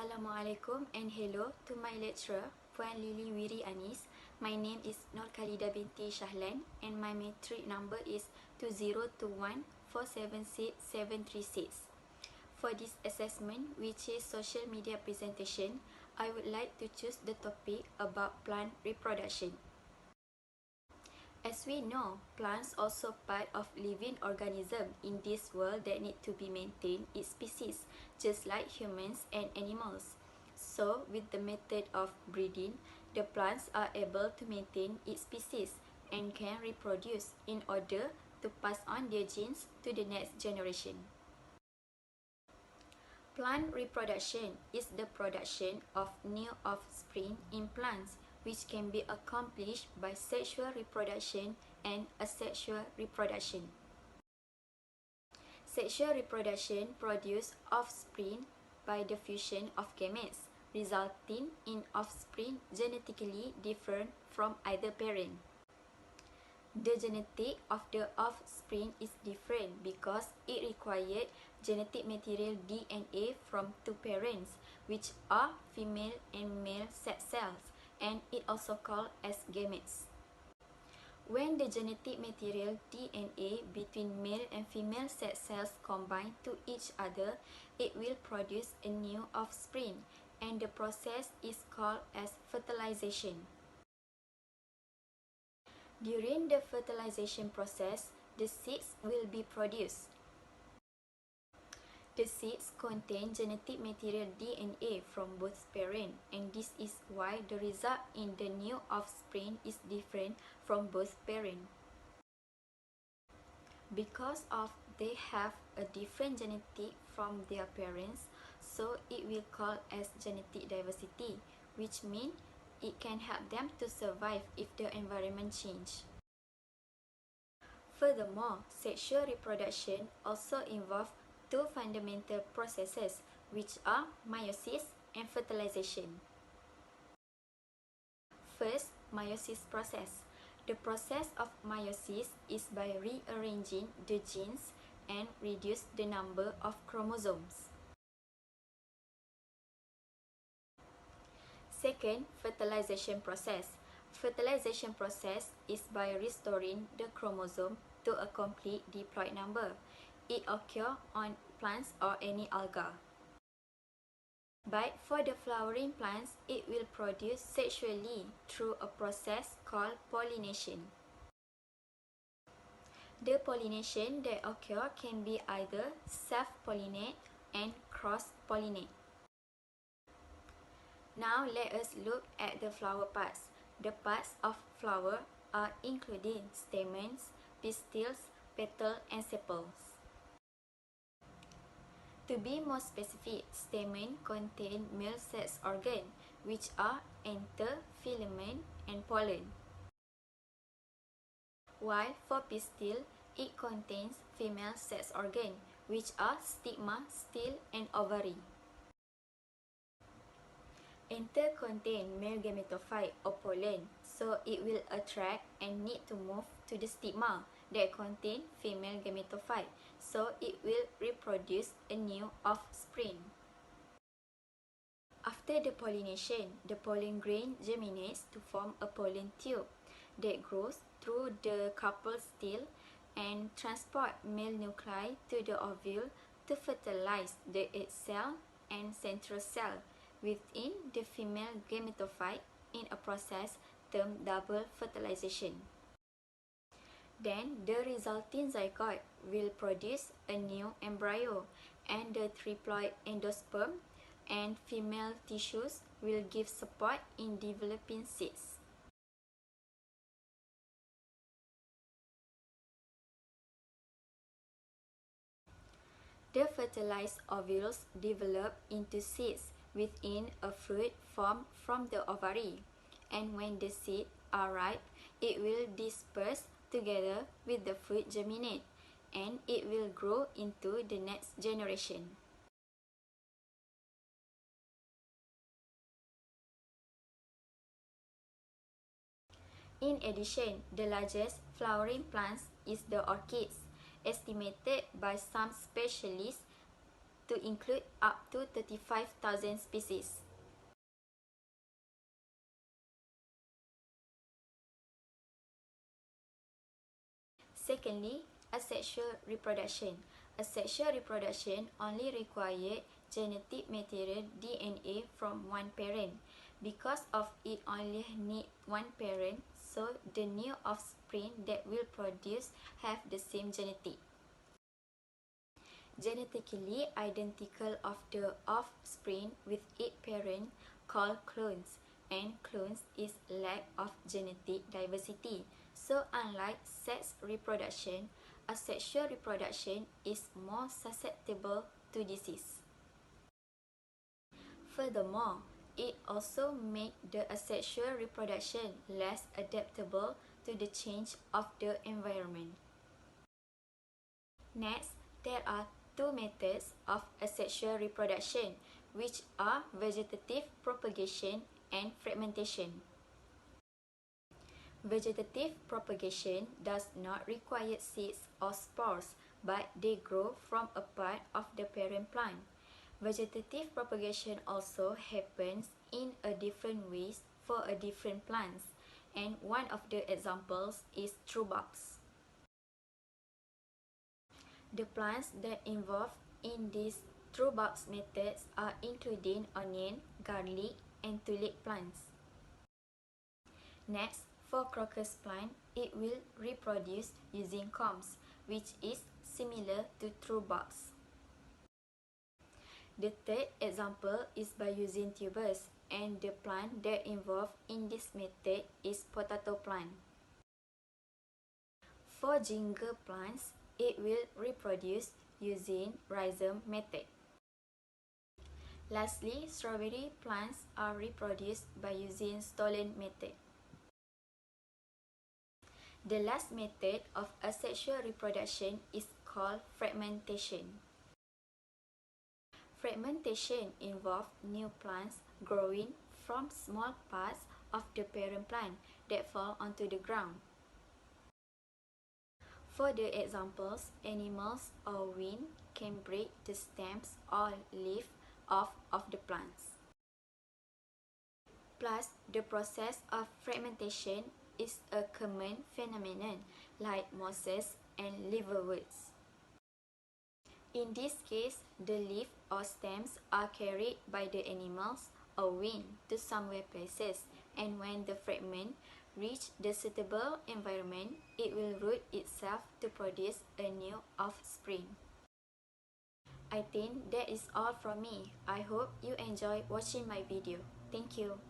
Assalamualaikum and hello to my lecturer, Puan Lily Wiri Anis. My name is Nur Khalida binti Shahlan and my matric number is 2021476736. For this assessment, which is social media presentation, I would like to choose the topic about plant reproduction. As we know, plants also part of living organism in this world that need to be maintained its species, just like humans and animals. So, with the method of breeding, the plants are able to maintain its species and can reproduce in order to pass on their genes to the next generation. Plant reproduction is the production of new offspring in plants, which can be accomplished by sexual reproduction and asexual reproduction. Sexual reproduction produces offspring by the fusion of gametes, resulting in offspring genetically different from either parent. The genetic of the offspring is different because it required genetic material DNA from two parents, which are female and male sex cells, and it also called as gametes. When the genetic material DNA between male and female sex cells combine to each other, it will produce a new offspring, and the process is called as fertilization. During the fertilization process, the seeds will be produced. The seeds contain genetic material DNA from both parents, and this is why the result in the new offspring is different from both parents. Because of they have a different genetic from their parents, so it will call as genetic diversity, which means it can help them to survive if the environment change. Furthermore, sexual reproduction also involves two fundamental processes, which are meiosis and fertilization. First, meiosis process. The process of meiosis is by rearranging the genes and reduce the number of chromosomes. Second, fertilization process. Fertilization process is by restoring the chromosome to a complete diploid number. It occurs on plants or any alga. But for the flowering plants, it will produce sexually through a process called pollination. The pollination that occurs can be either self-pollinate and cross-pollinate. Now let us look at the flower parts. The parts of flower are including stamens, pistils, petals, and sepals. To be more specific, stamen contain male sex organ, which are anther, filament, and pollen. While for pistil, it contains female sex organ, which are stigma, stele, and ovary. Anther contain male gametophyte or pollen, so it will attract and need to move to the stigma that contain female gametophyte, so it will reproduce a new offspring. After the pollination, the pollen grain germinates to form a pollen tube that grows through the carpel stele and transport male nuclei to the ovule to fertilize the egg cell and central cell within the female gametophyte in a process termed double fertilization. Then, the resulting zygote will produce a new embryo, and the triploid endosperm and female tissues will give support in developing seeds. The fertilized ovules develop into seeds within a fruit formed from the ovary, and when the seeds are ripe, it will disperse together with the fruit germinate, and it will grow into the next generation. In addition, the largest flowering plants is the orchids, estimated by some specialists to include up to 35,000 species. Secondly, asexual reproduction. Asexual reproduction only requires genetic material DNA from one parent. Because of it only need one parent, so the new offspring that will produce have the same genetic. Genetically identical of the offspring with its parent called clones, and clones is lack of genetic diversity. So unlike sex reproduction, asexual reproduction is more susceptible to disease. Furthermore, it also makes the asexual reproduction less adaptable to the change of the environment. Next, there are two methods of asexual reproduction, which are vegetative propagation and fragmentation. Vegetative propagation does not require seeds or spores, but they grow from a part of the parent plant. Vegetative propagation also happens in a different ways for a different plants, and one of the examples is through bulbs. The plants that involve in these through bulbs methods are including onion, garlic, and tulip plants. Next, for crocus plant, it will reproduce using combs, which is similar to through bulbs. The third example is by using tubers, and the plant that involved in this method is potato plant. For ginger plants, it will reproduce using rhizome method. Lastly, strawberry plants are reproduced by using stolon method. The last method of asexual reproduction is called fragmentation. Fragmentation involves new plants growing from small parts of the parent plant that fall onto the ground. For the examples, animals or wind can break the stems or leaves off of the plants. Plus, the process of fragmentation is a common phenomenon like mosses and liverworts. In this case, the leaf or stems are carried by the animals or wind to somewhere places, and when the fragment reach the suitable environment, it will root itself to produce a new offspring. I think that is all from me. I hope you enjoy watching my video. Thank you.